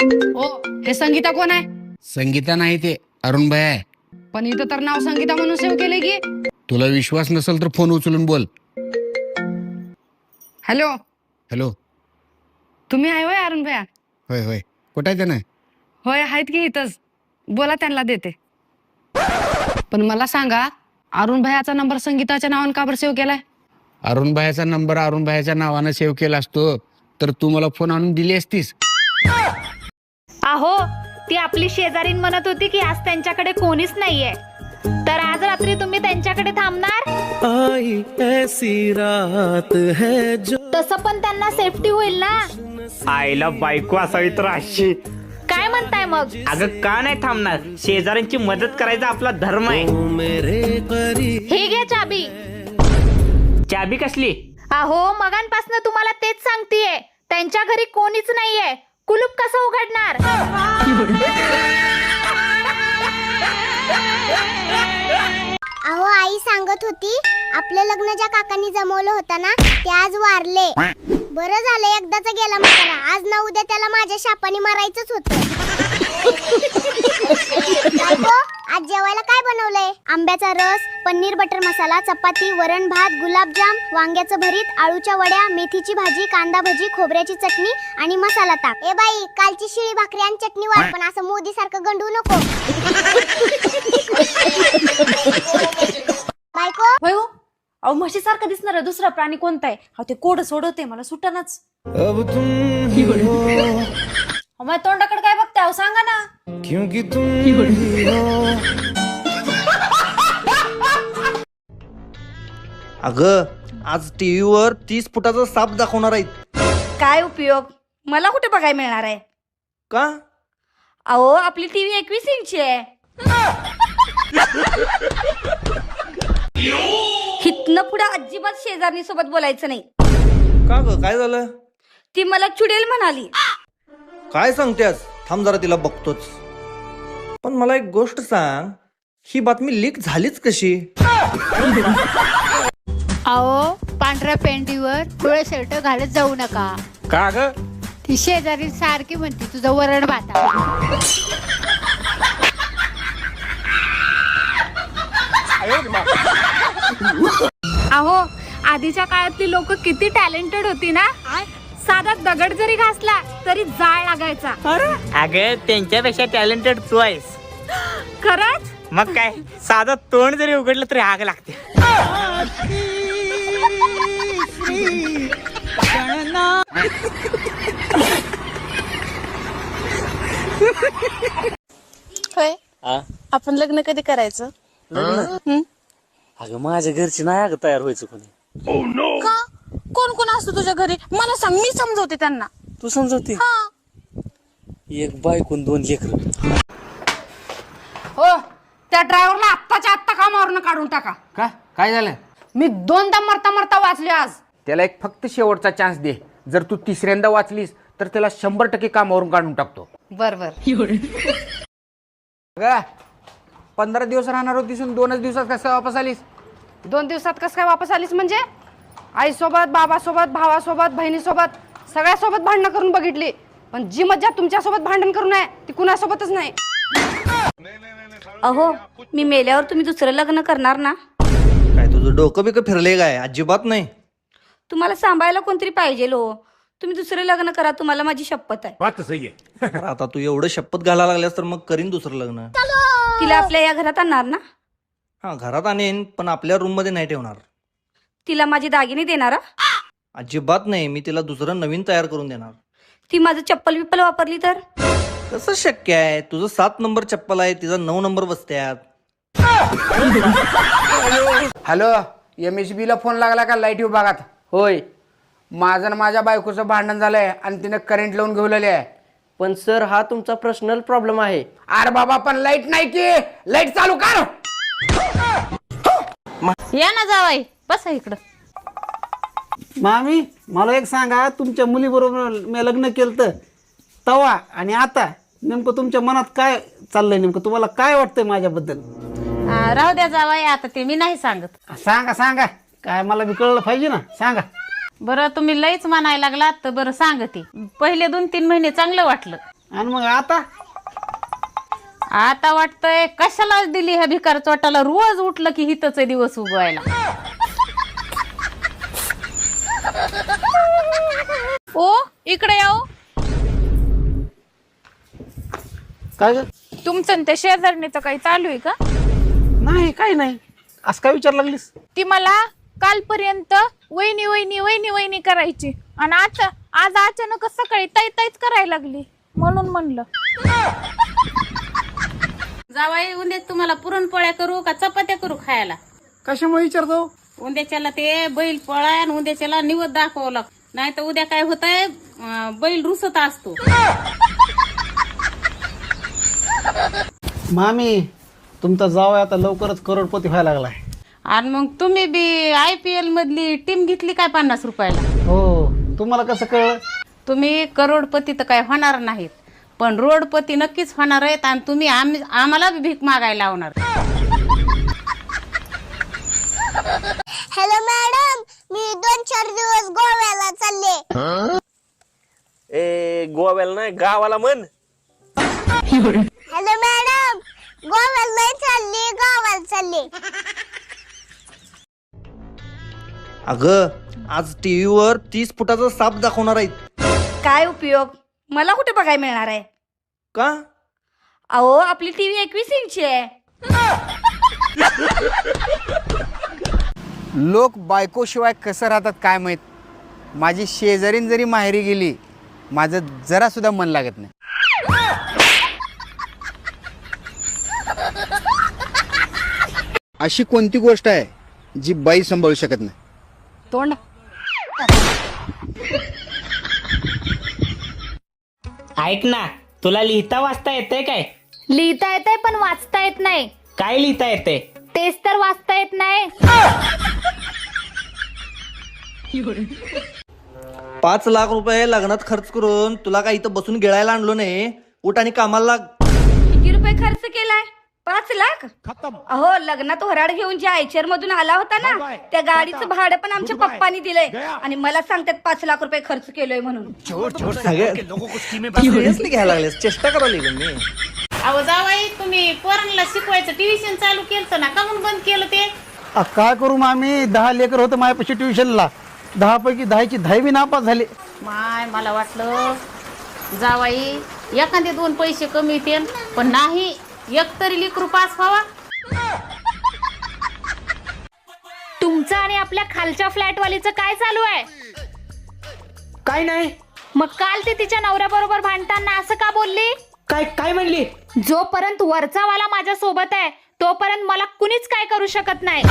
ओ हे संगीता कोण आहे? संगीता नाही ते अरुण भाई आहे. पण इथं तर नाव संगीता म्हणून सेव्ह केलंय की. तुला विश्वास नसेल तर फोन उचलून बोल. Hello, hello. तुम्ही आहे होय अरुण भैया? होय होय. कुठं आहे त्यानं? होय आहेत की इथंच. बोला, त्यांना देते. पण मला सांगा, अरुण भैयाचा नंबर संगीताच्या नावानं का बरं सेव्ह केलाय? अरुण भाईचा नंबर अरुण भाईच्या नावानं सेव्ह केला असतो तर तू मला फोन आणून दिली असतीस. अहो, ती आपली शेजारीन म्हणत होती की आज त्यांच्याकडे कोणीच नाहीये, तर आज रात्री तुम्ही त्यांच्याकडे थांबणार? आई ऐसी रात है जो तसं पण त्यांना सेफ्टी होईल ना. आईला बायको असावी तर अशी. काय म्हणताय मग? अगं का नाही थांबणार? शेजाऱ्यांची मदत करायचा आपला धर्म आहे. मेरे करीब हे घे चाबी. चाबी कसली? अहो, मगांपासून तुम्हाला तेच सांगतेय, त्यांच्या घरी कोणीच नाहीये, कुलूप कसं उघडणार? अहो, आई सांगत होती आपलं लग्न ज्या काकांनी जमवलं होतं ना ते आज वारले. बरं झालं एकदाच गेला म्हातारा. आज ना उद्या त्याला माझ्या शापाने मारायचंच होतं. बायको, आज जेवायला काय बनवलंय? आंब्याचा रस, पनीर बटर मसाला, चपाती, वरण भात, गुलाबजाम, वांग्याचं भरीत, आळूच्या वड्या, मेथीची भाजी, कांदा भजी, खोबऱ्याची चटणी आणि मसाला ताक. ए बाई, कालची शिळी भाकरी आणि चटणी वाढ, पण असं मोदी सारखं गंडू नको. बायको, होय हो. अहो, म्हशीसारखं दिसणार दुसरा प्राणी कोणता आहे? अहो, ते कोड सोडवते मला सुटनाच. अब तुम ही हो माझ्या तोंडाकडे काय बघताय? अहो, सांगा ना. क्योंकि तुम ही हो. अगं, आज टीव्हीवर 30 फुटाचा साप दाखवणार आहेत. काय उपयोग? मला कुठे बघायला मिळणार आहे? का? अहो, आपली टीव्ही 21 इंची आहे. हितनं पुढे अजिबात शेजारणी सोबत बोलायचं नाही. का ग, काय झालं? ती मला चुडेल म्हणाली. काय सांगतेस? थांब जरा तिला बघतोच. पण मला एक गोष्ट सांग, ही बातमी लीक झालीच कशी? अहो, पांढऱ्या पेंडीवर पिवळे शर्ट घालत जाऊ नका. का ग? ती शेजारी सारखी म्हणते तुझं वरण भात. अहो, आधीच्या काळातली लोक किती टॅलेंटेड होती ना. साधा दगड जरी घासला तरी जाळ लागायचा. अगं त्यांच्यापेक्षा टॅलेंटेड तू आहेस. खरंच? मग काय, साधं तोंड जरी उघडलं तरी आग लागते. होय, आपण लग्न कधी करायचं? अगं, माझ्या घरची नाही अगं तयार व्हायचं कोणी. का? कोण कोण असतो तुझ्या घरी? मला सांग, मी समजवते त्यांना. तू समजवते? हा. एक बायकून 2 लेकर. हो, त्या ड्रायव्हरला आत्ताच्या आत्ता कामावरनं काढून टाका. का? काय झालं? मी 2दा मरता मरता वाचले आज. त्याला एक फक्त शेवटचा चान्स दे. जर तू तिसऱ्यांदा वाचलीस तर त्याला 100% कामावरून काढून टाकतो. बर बर. 15 दिवस राहणार होतीस, 2च दिवसात कसं वापस आलीस? 2 दिवसात कसं काय वापस आलीस म्हणजे? आईसोबत, बाबासोबत, भावासोबत, बहिणीसोबत, सगळ्यासोबत भांडणं करून बघितली, पण जी मज्जा तुमच्यासोबत भांडण करून आहे ती कुणासोबतच नाही. अहो, मी मेल्यावर तुम्ही दुसरं लग्न करणार ना? काय तुझं डोकं बिकं फिरले काय? अजिबात नाही. तुम्हाला सांभाळायला कोणतरी पाहिजे हो. तुम्ही दुसरं लग्न करा, तुम्हाला माझी शपथ आहे. बरं, आता तू एवढं शपथ घालायला लागल्यास तर मग करीन दुसरं लग्न. तिला आपल्या या घरात आणणार ना? हा, घरात आणेन, पण आपल्या रूम मध्ये नाही ठेवणार. तिला माझी दागिने देणारा? अजिबात नाही. मी तिला दुसरं नवीन तयार करून देणार. ती माझं चप्पल बिप्पल वापरली तर? कसं शक्य आहे? तुझं 7 नंबर चप्पल आहे, तिचा 9 नंबर बसत्यात. हॅलो, MSB ला फोन लागला का लाईट विभागात? होय, माझं आणि माझ्या बायकोचं भांडण झालंय आणि तिने करंट लावून घेवलेले आहे. पण सर हा तुमचा पर्सनल प्रॉब्लेम आहे. अरे बाबा, पण लाईट नाही की, लाईट चालू कर. या ना जावाई, बसा इकडं. मामी, मला एक सांगा, तुमच्या मुलीबरोबर मी लग्न केलं तवा आणि आता नेमकं तुमच्या मनात काय चाललंय? नेमकं तुम्हाला काय वाटतंय माझ्याबद्दल? राहू द्या जावाई, आता ते मी नाही सांगत. सांगा सांगा, काय मला बी कळलं पाहिजे ना, सांगा. बरं, तुम्ही लईच म्हणायला लागलात तर बरं सांगते. पहिले 2-3 महिने चांगलं वाटलं, आणि मग आता आता वाटतंय कशाला दिली ह्या भिकार चोटाला, रोज उठलं की हितच दिवस उगवायला. ओ इकडे याओ. काय ग? तुमचं आणि त्या शेजारणीचं काही चालू आहे का? नाही काही नाही. असं काय विचार लागलीस? ती मला कालपर्यंत वहिनी वहिनी वहिनी वहिनी करायची आणि आता आज अचानकच सकाळी ताई ताईच करायला लागली, म्हणून म्हणलं. जावाई उद्या तुम्हाला पुरणपोळ्या करू का चपात्या करू खायला? कशामुळे विचारतो? उद्याच्याला ते बैल पोळा आणि उद्याच्याला निवद दाखवावं लागतं, नाही तर उद्या काय होतंय, बैल रुसत असतो. मामी तुमचा जावई आता लवकरच करोडपती व्हायला लागलाय. आणि मग तुम्ही बी IPL मधली टीम घेतली काय 50 रुपयाला? हो, तुम्हाला कसं कळलं? तुम्ही करोडपती तर काय होणार नाहीत, पण रोडपती नक्कीच होणार आहेत आणि तुम्ही आम्हाला बी भीक मागायला लावणार. हॅलो मॅडम, मी 2-4 दिवस गोव्याला चालले. ए गोव्याला नाही गावाला म्हण. हॅलो मॅडम, गोव्याला नाही चालली, गावाला चालले. अगं आज टीव्हीवर 30 फुटाचा साप दाखवणार आहेत. काय उपयोग, मला कुठे बघायला मिळणार आहे? का? अहो आपली टीव्ही 21 इंची आहे. लोक बायकोशिवाय कसं राहतात काय माहीत. माझी शेजारीन जरी माहेरी गेली, माझं जरासुद्धा मन लागत नाही. अशी कोणती गोष्ट आहे जी बाई सांभाळू शकत नाही? तोंड. ऐक ना, तुला लिहिता वाचता येतंय काय? लिहिता येतंय पण वाचता येत नाही. काय लिहिता येते? तेच तर वाचता येत नाही. 5 लाख रुपये लग्नात खर्च करून तुला काय इथं बसून गिळायला आणलो नाही. उठ आणि कामाला लाग. किती रुपये खर्च केलाय? 5 लाख. अहो लग्नात वराड घेऊन ज्या आयचर मधून आला होता ना, त्या गाडीचं भाडं पण आमच्या पप्पानी दिलंय आणि मला सांगतात 5 लाख रुपये खर्च केलोय म्हणून. सिरियसली घ्यायला लागलेस, चेष्टा करायला मी. अहो जावाई, तुम्ही पोरांना शिकवायचं ट्युशन चालू केलं ना, का म्हणून बंद केलं ते? काय करू मामी, 10 लेकर होतं माझ्यापाशी ट्युशनला. 10 पैकी 10ची 10वी नापास झाले. माय मला वाटलं जावाई एखादे 2 पैसे कमी येतील, पण नाही, एक तरी लेकरू पास व्हावा. तुमचं आणि आपल्या खालच्या फ्लॅटवालीचं काय चालू आहे? काय नाही. मग काल ते तिच्या नवऱ्याबरोबर भांडताना असं का बोलली? काय म्हणली? जोपर्यंत वरचा वाला माझ्या सोबत आहे तोपर्यंत मला कुणीच काय करू शकत नाही.